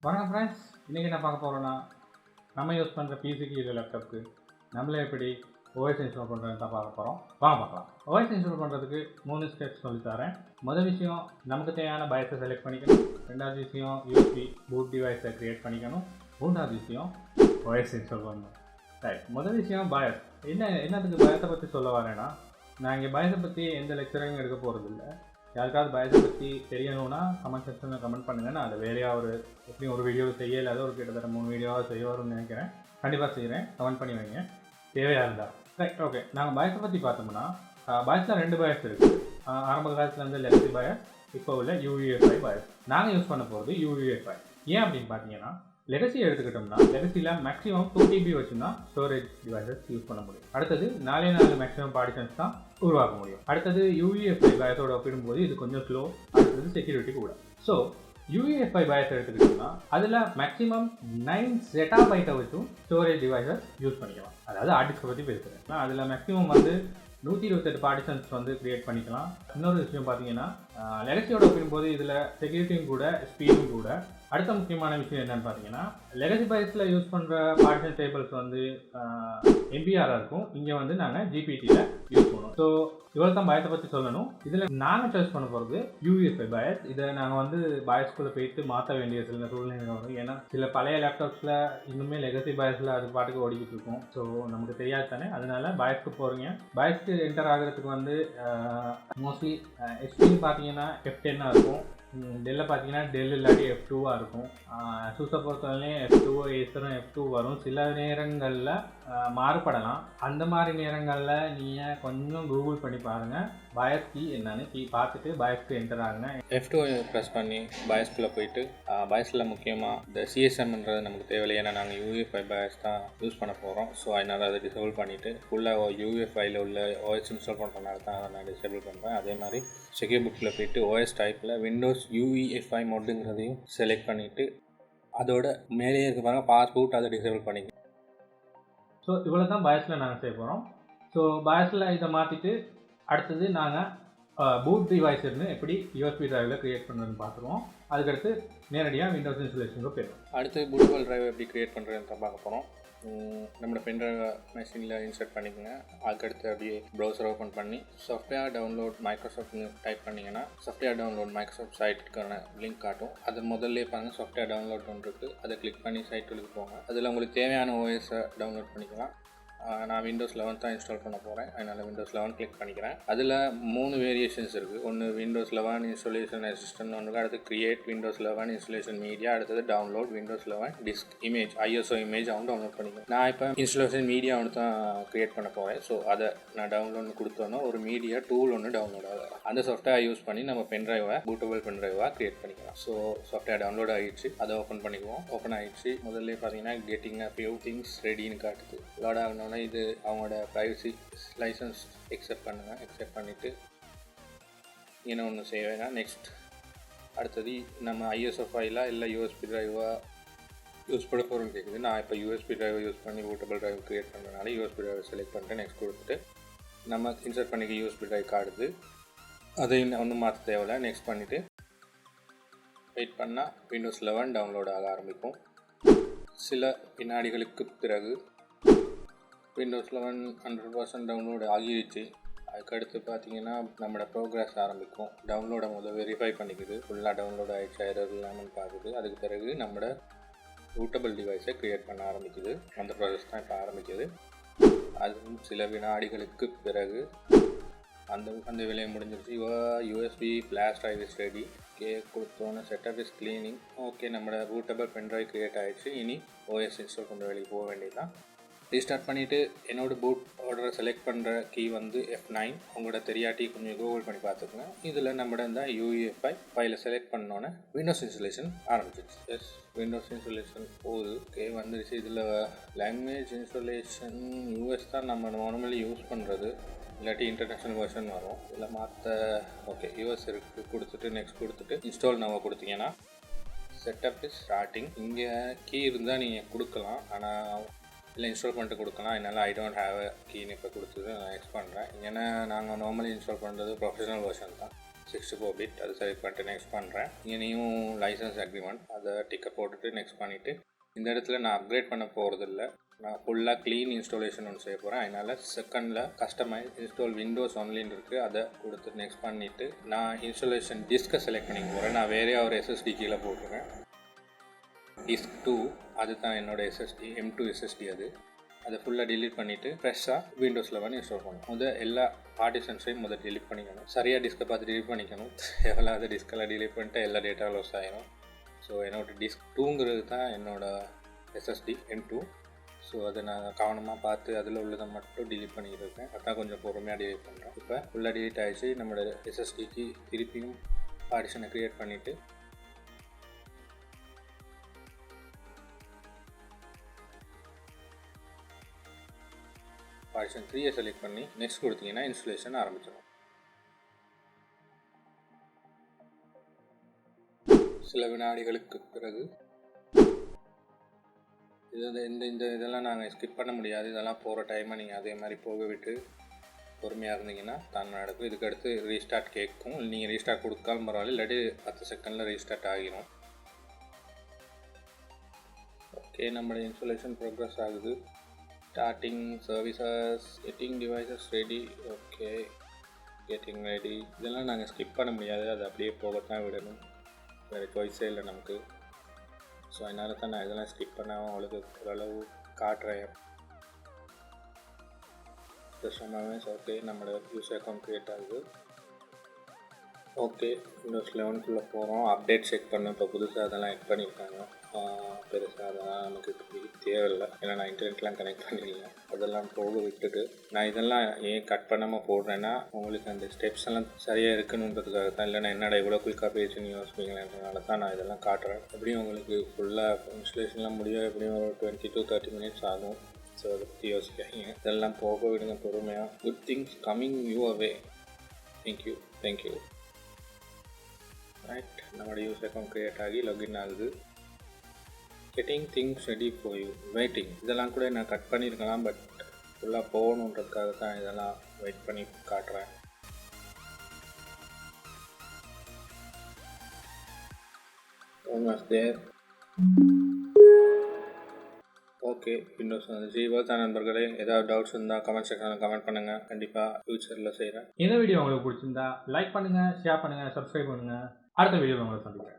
வணக்கம் ஃப்ரெண்ட்ஸ், இன்றைக்கி என்ன பார்க்க போகிறோன்னா நம்ம யூஸ் பண்ணுற பிசிக்கு இல்லை லேப்டாப்க்கு நம்மளே எப்படி ஓஎஸ் இன்ஸ்டால் பண்ணுறதுன்னு தான் பார்க்க போகிறோம். வாங்க பார்க்கலாம். ஓஎஸ் இன்ஸ்டால் பண்ணுறதுக்கு 3 ஸ்டெப்ஸ் சொல்லித்தரேன். முதல் விஷயம் நமக்கு தேவையான பயோஸை செலக்ட் பண்ணிக்கணும். ரெண்டாவது விஷயம் யூஎஸ்பி பூட் டிவைஸை க்ரியேட் பண்ணிக்கணும். மூணாவது விஷயம் ஓஎஸ் இன்ஸ்டால் பண்ணணும். ரைட், முதல் விஷயம் பயோஸ். என்னத்துக்கு பயோஸை பற்றி சொல்ல வரேன்னா, நான் இங்கே பயோஸை பற்றி எந்த லெக்சரையும் எடுக்க போகிறது இல்லை. யாருக்காவது பயோஸை பற்றி தெரியணும்னா கமெண்ட் செக்ஷனில் கமெண்ட் பண்ணுங்கள். நான் அதை வேலையாக எப்படியும் ஒரு வீடியோ செய்ய இல்லாத ஒரு கிட்டத்தட்ட 3 வீடியோவாக செய்ய வரும்னு நினைக்கிறேன். கண்டிப்பாக செய்கிறேன், கமெண்ட் பண்ணி வைங்க தேவையாக இருந்தால். Right, okay. நாங்கள் பயோஸை பற்றி பார்த்தோம்னா பயோஸில் 2 பயோஸ் இருக்குது. ஆரம்ப காலத்தில் வந்து லெகசி பயோஸ், இப்போ உள்ள UEFI பயோஸ். நாங்கள் யூஸ் பண்ண போகிறது UEFI. ஏன் அப்படின்னு பார்த்தீங்கன்னா, லெகசி எடுத்துக்கிட்டோம்னா லெகசியில் மேக்ஸிமம் 2 GB வச்சுன்னா ஸ்டோரேஜ் டிவைசஸ் யூஸ் பண்ண முடியும். அடுத்தது 4 மேக்ஸிமம் பார்ட்டிஷன்ஸ் தான் உருவாக்க முடியும். அடுத்தது UEFI பயோஸோட ஒப்பிடும்போது இது கொஞ்சம் ஸ்லோ. அடுத்தது செக்யூரிட்டி கூட. ஸோ UEFI பயோஸ் எடுத்துக்கிட்டோம்னா அதில் மேக்ஸிமம் 9 ZB வச்சும் ஸ்டோரேஜ் டிவைசஸ் யூஸ் பண்ணிக்கலாம். அதாவது ஹார்ட் டிஸ்கை பற்றி பேசுகிறேன். அதில் மேக்ஸிமம் வந்து 128 பார்ட்டிஷன்ஸ் வந்து கிரியேட் பண்ணிக்கலாம். இன்னொரு விஷயம் பார்த்தீங்கன்னா, லெகசியோட ஒப்பிடும்போது இதில் செக்யூரிட்டியும் கூட ஸ்பீடும் கூட. அடுத்த முக்கியமான விஷயம் என்னென்னு பார்த்தீங்கன்னா, லெகசி பயோஸில் யூஸ் பண்ணுற பார்ட்டிஷன் டேபிள்ஸ் வந்து MBR இருக்கும். இங்கே வந்து நாங்கள் GPTயில் யூஸ் பண்ணுவோம். ஸோ இவ்வளோ தான் பயோஸை பற்றி சொல்லணும். இதில் நாங்கள் சாய்ஸ் பண்ண போகிறது UEFI பயோஸ். இதை நாங்கள் வந்து பயோஸ்குள்ளே போயிட்டு மாற்ற வேண்டிய சில சூழ்நிலை வரும். ஏன்னா சில பழைய லேப்டாப்ஸில் இன்னுமே லெகசி பயோஸில் அது பாட்டுக்கு ஓடிக்கிட்டு இருக்கும். ஸோ நமக்கு தெரியாது தானே. அதனால பயோஸ்க்கு போகிறீங்க. பயோஸ்க்கு என்டர் ஆகிறதுக்கு வந்து மோஸ்ட்லி எஸ்பின்னு பார்த்தீங்கன்னா F10 இருக்கும். டெல்லில் பார்த்தீங்கன்னா டெல் இல்லாட்டி F2 இருக்கும். சூஸை பொறுத்தவரையிலையும் F2 ஏசரும் F2 வரும். சில நேரங்களில் மாறுபடலாம். அந்த மாதிரி நேரங்களில் நீங்கள் கொஞ்சம் கூகுள் பண்ணி பாருங்கள், பயோஸ் கீ என்னன்னு பார்த்துட்டு பயோஸ்க்கு என்டர் ஆகுங்க. F2 ப்ரெஸ் பண்ணி பயோஸ்குள்ளே போயிட்டு பயோஸில் முக்கியமாக இந்த CSMன்றது நமக்கு தேவையில்லை. ஏன்னா நாங்கள் UEFI பயோஸ் தான் யூஸ் பண்ண போகிறோம். ஸோ அதனால் அதை டிசேபிள் பண்ணிவிட்டு ஃபுல்லாக UEFIயில் உள்ள OS இன்ஸ்டால் பண்ணுறதுனால தான் அதை நான் டிசேபிள் பண்ணுறேன். அதே மாதிரி செக்யூர் புக்கில் போயிட்டு OS டைப்பில் விண்டோஸ் UEFI மோடுங்கிறதையும் செலக்ட் பண்ணிவிட்டு அதோட மேலேயே இருக்க பாருங்கள் பாஸ்போர்ட் அதை டிசேபிள் பண்ணிக்க. ஸோ இவ்வளோ தான் பயோஸில் நாங்கள் செய்ய போகிறோம். ஸோ பயோஸில் இதை மாற்றிட்டு அடுத்தது நாங்கள் பூட் டிவைஸ் இருந்து எப்படி USB டிரைவில் க்ரியேட் பண்ணுறதுன்னு பார்த்துருவோம். அதுக்கடுத்து நேரடியாக விண்டோஸ் இன்ஸ்டாலேஷனுக்கு போயிடும். அடுத்து பூட்டபிள் டிரைவ் எப்படி க்ரியேட் பண்ணுறதுன்னு தான் பார்க்க போகிறோம். நம்மளோட பென்ட்ரைவ் மெஷினில் இன்சர்ட் பண்ணிக்கோங்க. அதுக்கடுத்து அப்படியே ப்ரௌசர் ஓப்பன் பண்ணி சாஃப்ட்வேர் டவுன்லோட் மைக்ரோசாஃப்ட்னு டைப் பண்ணிங்கன்னா சாஃப்ட்வேர் டவுன்லோட் மைக்ரோசாஃப்ட் சைட்டுக்கான லிங்க் காட்டும். அது முதல்ல பாருங்கள் சாஃப்ட்வேர் டவுன்லோட் இருக்குது. அதை கிளிக் பண்ணி சைட்டுக்கு போங்க. அதில் உங்களுக்கு தேவையான OSஐ டவுன்லோட் பண்ணிக்கலாம். நான் Windows 11 தான் இன்ஸ்டால் பண்ண போகிறேன். அதனால் Windows 11 கிளிக் பண்ணிக்கிறேன். அதில் 3 வேரியேஷன்ஸ் இருக்குது. ஒன்று Windows 11 இன்ஸ்டாலேஷன் அசிஸ்டன்ட் ஒன்று, அடுத்து கிரியேட் Windows 11 இன்ஸ்டாலேஷன் மீடியா, அடுத்தது download Windows 11 disk image ISO image அவன் டவுன்லோட் பண்ணிக்கிறேன். நான் இப்போ இன்ஸ்டாலேஷன் மீடியா ஒன்று தான் கிரியேட் பண்ண போகிறேன். ஸோ அதை நான் டவுன்லோட் கொடுத்தோன்னா ஒரு மீடியா டூல் ஒன்று டவுன்லோட் ஆகும். அந்த சாஃப்ட்வேர் யூஸ் பண்ணி நம்ம பென்ட்ரைவை பூட்டபிள் பென்ட்ரைவாக கிரியேட் பண்ணிக்கலாம். ஸோ சாஃப்ட்வேர் டவுன்லோட் ஆகிடுச்சு. அதை ஓப்பன் பண்ணிக்குவோம். ஓப்பன் ஆகிடுச்சு. முதல்ல பார்த்தீங்கன்னா கெட்டிங் அ ஃபியூ திங்ஸ் ரெடின்னு காட்டுது. லோட் ஆகணும்னா இது அவங்களோட ப்ரைவசி லைசன்ஸ் எக்ஸெப்ட் பண்ணுங்கள். எக்ஸெப்ட் பண்ணிவிட்டு என்ன ஒன்று செய்வேன்னா நெக்ஸ்ட். அடுத்தது நம்ம ISO ஃபைலாக இல்லை USB ட்ரைவாக யூஸ் பண்ண போகிறோன்னு கேட்குது. நான் இப்போ USB ட்ரைவை யூஸ் பண்ணி பூட்டபிள் ட்ரைவ் க்ரியேட் பண்ணுறதுனால USB ட்ரைவை செலக்ட் பண்ணிட்டு நெக்ஸ்ட் கொடுத்துட்டு நம்ம இன்சர்ட் பண்ணிக்க USB ட்ரைவ் காடுது. அதை ஒன்றும் மாற்ற தேவையில்லை. நெக்ஸ்ட் பண்ணிவிட்டு வெயிட் பண்ணால் Windows 11 டவுன்லோட் ஆக ஆரம்பிக்கும். சில வினாடிகளுக்கு பிறகு Windows 11 100% டவுன்லோடு ஆகிடுச்சு. அதுக்கடுத்து பார்த்தீங்கன்னா நம்மளோட ப்ரோக்ரஸ் ஆரம்பிக்கும். டவுன்லோடை முதல் வெரிஃபை பண்ணிக்குது. ஃபுல்லாக டவுன்லோட் ஆகிடுச்சு, எரர் இல்லாமல் பார்க்குது. அதுக்கு பிறகு நம்மளோட பூட்டபிள் டிவைஸை க்ரியேட் பண்ண ஆரம்பிக்குது. அந்த ப்ராசஸ் தான் இப்போ ஆரம்பிக்குது. அதுவும் சில வினாடிகளுக்கு பிறகு அந்த வேலையை முடிஞ்சிருச்சு. USB flash drive is ready. கொடுத்தோன்னே செட்டப் இஸ் க்ளீனிங். ஓகே, நம்மளோட பூட்டபிள் பென்ட்ரைவ் க்ரியேட் ஆகிடுச்சு. இனி OS இன்ஸ்டால் பண்ணுற வேலைக்கு போக வேண்டியது தான். ரீஸ்டார்ட் பண்ணிவிட்டு என்னோடய பூட் ஆர்டரை செலக்ட் பண்ணுற கீ வந்து F9. உங்களோட தெரியாட்டி கொஞ்சம் கூகுள் பண்ணி பார்த்துக்கோங்க. இதில் நம்மளோட இந்த UEFI ஃபைலை செலக்ட் பண்ணோன்னே விண்டோஸ் இன்ஸ்டாலேஷன் ஆரம்பிச்சிச்சு. எஸ், விண்டோஸ் இன்ஸ்டாலேஷன் போகுது. ஓகே, வந்துருச்சு. இதில் லாங்குவேஜ் இன்ஸ்டாலேஷன் US தான் நம்ம நார்மலி யூஸ் பண்ணுறது. இல்லாட்டி இன்டர்நேஷ்னல் வெர்ஷன் வரும். இதில் மாற்ற ஓகே US இருக்குது. கொடுத்துட்டு நெக்ஸ்ட் கொடுத்துட்டு இன்ஸ்டால் நம்ம கொடுத்தீங்கன்னா செட்டப் இஸ் ஸ்டார்டிங். இங்கே கீ இருந்தால் நீங்கள் கொடுக்கலாம், ஆனால் இல்லை இன்ஸ்டால் பண்ணிட்டு கொடுக்கலாம். என்னால் ஐ டோன்ட் ஹேவ் அ கீன்னு இப்போ கொடுத்தது நான் எக்ஸ் பண்ணுறேன். ஏன்னா நாங்கள் நார்மலி இன்ஸ்டால் பண்ணுறது ப்ரொஃபஷனல் வெர்ஷன் தான். 64 பிட் அதை செலக்ட் பண்ணிட்டு நெக்ஸ்ட் பண்ணுறேன். இங்கே நியூ லைசன்ஸ் அக்ரிமெண்ட் அதை டிக்கை போட்டுட்டு நெக்ஸ்ட் பண்ணிவிட்டு இந்த இடத்துல நான் அப்கிரேட் பண்ண போகிறதில்ல. நான் ஃபுல்லாக க்ளீன் இன்ஸ்டாலேஷன் ஒன்று செய்ய போகிறேன். அதனால் செகண்டில் கஸ்டமைஸ் இன்ஸ்டால் விண்டோஸ் ஒன்லின்னு இருக்குது, அதை கொடுத்து நெக்ஸ்ட் பண்ணிவிட்டு நான் இன்ஸ்டாலேஷன் டிஸ்கை செலக்ட் பண்ணிக்க போகிறேன். நான் வேறே ஒரு SSD கீழே போட்டுருக்கேன். டிஸ்க் 2 அதுதான் என்னோடய SSD M2 SSD. அதை ஃபுல்லாக டிலீட் பண்ணிவிட்டு ஃப்ரெஷ்ஷாக விண்டோஸ் 11 இன்ஸ்டால் பண்ணணும். எல்லா பார்ட்டிஷன்ஸையும் டிலீட் பண்ணிக்கணும். சரியாக டிஸ்கை பார்த்து டிலீட் பண்ணிக்கணும். எவ்வளோ டிஸ்கெல்லாம் டிலீட் பண்ணிட்டு எல்லா டேட்டா லாஸ் ஆகிடும். ஸோ என்னோடய டிஸ்க் 2ங்கிறது தான் என்னோடய SSD M2. ஸோ அதை நான் கவனமாக பார்த்து அதில் உள்ளதை மட்டும் டிலீட் பண்ணிக்கிட்டு இருக்கேன். அதான் கொஞ்சம் பொறுமையாக டிலீட் பண்ணுறேன். இப்போ ஃபுல்லாக டிலீட் ஆகிடுச்சு. நம்மளோட SSDக்கு திருப்பியும் பார்ட்டிஷனை க்ரியேட் பண்ணிவிட்டு பார்ட்டிஷன் 3 செலக்ட் பண்ணி நெக்ஸ்ட் கொடுத்தீங்கன்னா இன்ஸ்டாலேஷன் ஆரம்பிச்சிடும். சில வினாடிகளுக்கு பிறகு இதெல்லாம் நாங்கள் ஸ்கிப் பண்ண முடியாது. இதெல்லாம் போகிற டைமை நீங்கள் அதே மாதிரி போக விட்டு பொறுமையாக இருந்தீங்கன்னா தான் நடக்கும். இதுக்கு அடுத்து ரீஸ்டார்ட் கேட்கும். நீங்கள் ரீஸ்டார்ட் கொடுக்காம பரவாயில்ல, இல்லாட்டி 10 செகண்டில் ரீஸ்டார்ட் ஆகிடும். ஓகே, நம்மளோட இன்ஸ்டாலேஷன் ப்ரோக்ரஸ் ஆகுது. Starting services, getting devices ready. Okay, getting ready. இதெல்லாம் நாங்கள் ஸ்கிப் பண்ண முடியாது, அது அப்படியே போகத்தான் விடணும். வேறு சாய்ஸே இல்லை நமக்கு. ஸோ அதனால தான் நான் இதெல்லாம் ஸ்கிப் பண்ணாமல் உங்களுக்கு ஓரளவு காட்டுறேன். ஓகே, நம்மளோட யூசர் அக்கௌண்ட் க்ரியேட் ஆகுது. ஓகே, விண்டோஸ் 11க்குள்ளே போகிறோம். அப்டேட் செக் பண்ண இப்போ புதுசாக அதெல்லாம் ஆட் பண்ணியிருக்காங்க. பெருசாக அதெல்லாம் நமக்கு தேவையில்லை, ஏன்னா நான் இன்டர்நெட்லாம் கனெக்ட் பண்ணிடல. அதெல்லாம் போக விட்டுட்டு நான் இதெல்லாம் ஏன் கட் பண்ணாமல் போடுறேன்னா உங்களுக்கு அந்த ஸ்டெப்ஸ் எல்லாம் சரியாக இருக்கணுன்றதுக்காக தான். இல்லைனா என்னடா இவ்வளோ குயிக்காக பேசுன்னு யோசிப்பீங்களேன்றதுனால தான் நான் இதெல்லாம் காட்டுறேன். எப்படியும் உங்களுக்கு ஃபுல்லாக இன்ஸ்டலேஷன்லாம் முடியும், எப்படியும் ஒரு 20 to 30 minutes ஆகும். ஸோ அதை பற்றி யோசிக்காதீங்க, இதெல்லாம் போக விடுங்க பொறுமையாக. Good things coming your way. Thank you. Right, நம்மளோட யூசர் அக்கௌண்ட் க்ரியேட் ஆகி லாகின் ஆகுது. Getting things ready for you, waiting. இதெல்லாம் கூட நான் கட் பண்ணியிருக்கலாம், பட் ஃபுல்லாக போகணுன்றதுக்காக தான் இதெல்லாம் வெயிட் பண்ணி காட்டுறேன். ஆல்மோஸ்ட் தேர். ஓகே, விண்டோஸ் வந்துச்சு. இவ்வளோ நண்பர்களே, ஏதாவது டவுட்ஸ் இருந்தால் கமெண்ட் செக்ஷனில் கமெண்ட் பண்ணுங்கள். கண்டிப்பாக ஃபியூச்சரில் செய்கிறேன். இந்த வீடியோ உங்களுக்கு பிடிச்சிருந்தா லைக் பண்ணுங்கள், ஷேர் பண்ணுங்கள், சப்ஸ்கிரைப் பண்ணுங்கள். அடுத்த வீடியோவில் உங்களை சந்திக்கிறேன்.